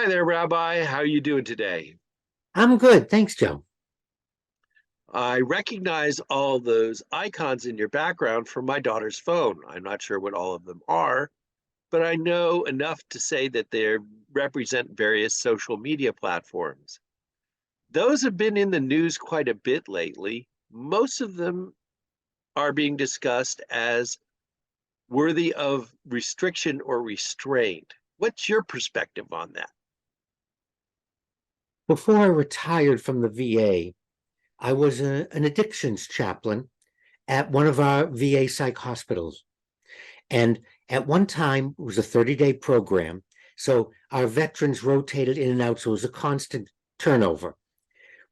Hi there, Rabbi. How are you doing today? I'm good. Thanks, Joe. I recognize all those icons in your background from my daughter's phone. I'm not sure what all of them are, but I know enough to say that they represent various social media platforms. Those have been in the news quite a bit lately. Most of them are being discussed as worthy of restriction or restraint. What's your perspective on that? Before I retired from the VA, I was an addictions chaplain at one of our VA psych hospitals. And at one time, it was a 30-day program. So our veterans rotated in and out. So it was a constant turnover.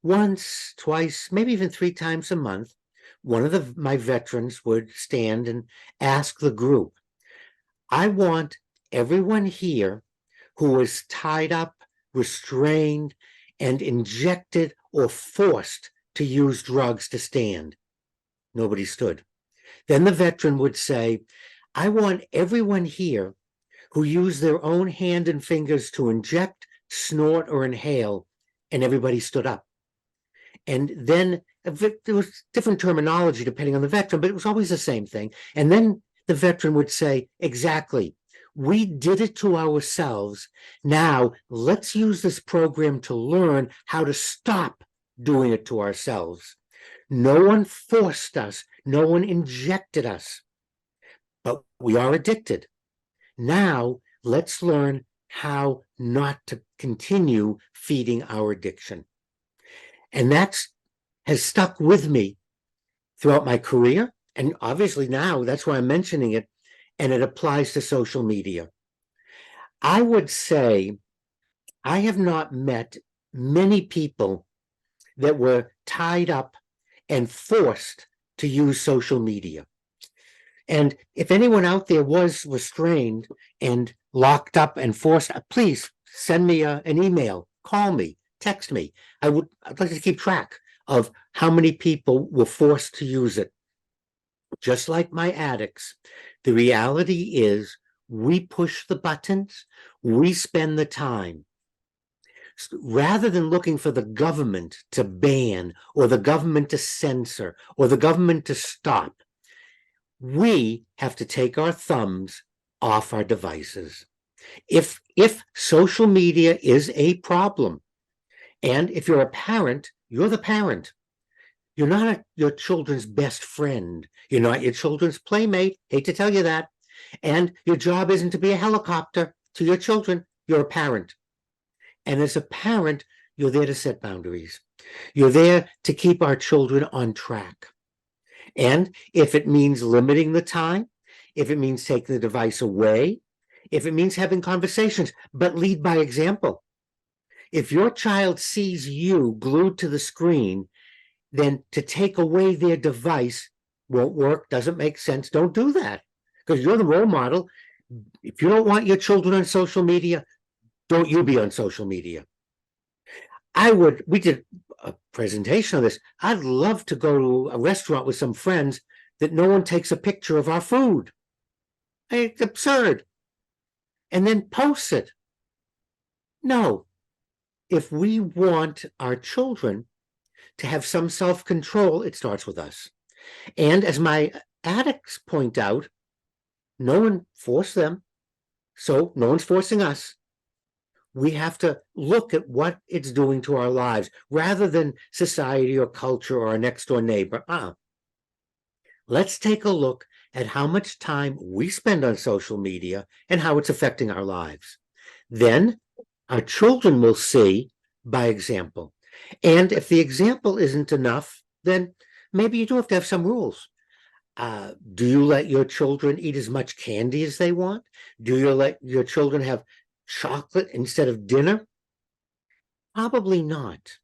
Once, twice, maybe even three times a month, one of my veterans would stand and ask the group, I want everyone here who was tied up, restrained, and injected or forced to use drugs to stand. Nobody stood. Then the veteran would say, I want everyone here who used their own hand and fingers to inject, snort, or inhale, and everybody stood up. And then there was different terminology depending on the veteran, but it was always the same thing. And then the veteran would say, exactly, we did it to ourselves. Now let's use this program to learn how to stop doing it to ourselves. No one forced us, no one injected us, but we are addicted. Now let's learn how not to continue feeding our addiction. And that's has stuck with me throughout my career. And obviously now that's why I'm mentioning it. And it applies to social media. I would say I have not met many people that were tied up and forced to use social media. And if anyone out there was restrained and locked up and forced, please send me an email, call me, text me. I'd like to keep track of how many people were forced to use it. Just like my addicts, the reality is we push the buttons, we spend the time. Rather than looking for the government to ban or the government to censor or the government to stop, we have to take our thumbs off our devices. If social media is a problem, and if you're a parent, you're the parent. You're not your children's best friend. You're not your children's playmate. Hate to tell you that. And your job isn't to be a helicopter to your children. You're a parent. And as a parent, you're there to set boundaries. You're there to keep our children on track. And if it means limiting the time, if it means taking the device away, if it means having conversations, but lead by example. If your child sees you glued to the screen, then to take away their device won't work, doesn't make sense. Don't do that because you're the role model. If you don't want your children on social media, don't you be on social media. We did a presentation on this. I'd love to go to a restaurant with some friends that no one takes a picture of our food. It's absurd. And then posts it. No. If we want our children to have some self-control, it starts with us. And as my addicts point out, no one forced them, so no one's forcing us. We have to look at what it's doing to our lives rather than society or culture or our next door neighbor. Let's take a look at how much time we spend on social media and how it's affecting our lives. Then our children will see by example. And if the example isn't enough, then maybe you do have to have some rules. Do you let your children eat as much candy as they want? Do you let your children have chocolate instead of dinner? Probably not.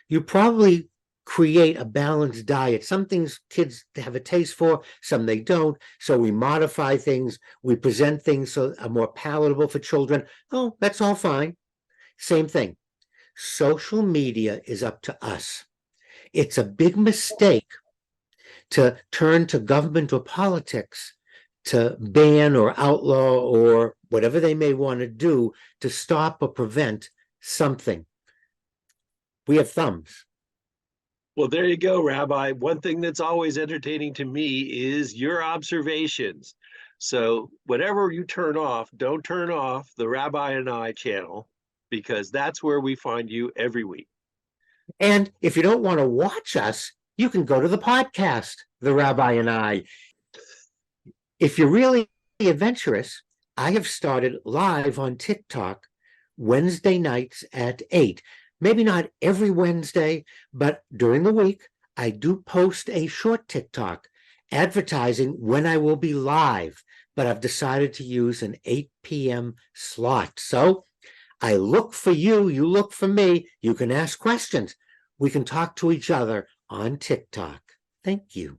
You probably create a balanced diet. Some things kids have a taste for, some they don't. So we modify things, we present things so are more palatable for children. Oh, that's all fine. Same thing. Social media is up to us. It's a big mistake to turn to government or politics to ban or outlaw or whatever they may want to do to stop or prevent something. We have thumbs. Well, there you go, Rabbi. One thing that's always entertaining to me is your observations. So, whatever you turn off, don't turn off the Rabbi and I channel, because that's where we find you every week. And if you don't want to watch us, you can go to the podcast, The Rabbi and I. If you're really adventurous, I have started live on TikTok Wednesday nights at 8. Maybe not every Wednesday, but during the week, I do post a short TikTok advertising when I will be live, but I've decided to use an 8 p.m. slot. So I look for you, you look for me. You can ask questions. We can talk to each other on TikTok. Thank you.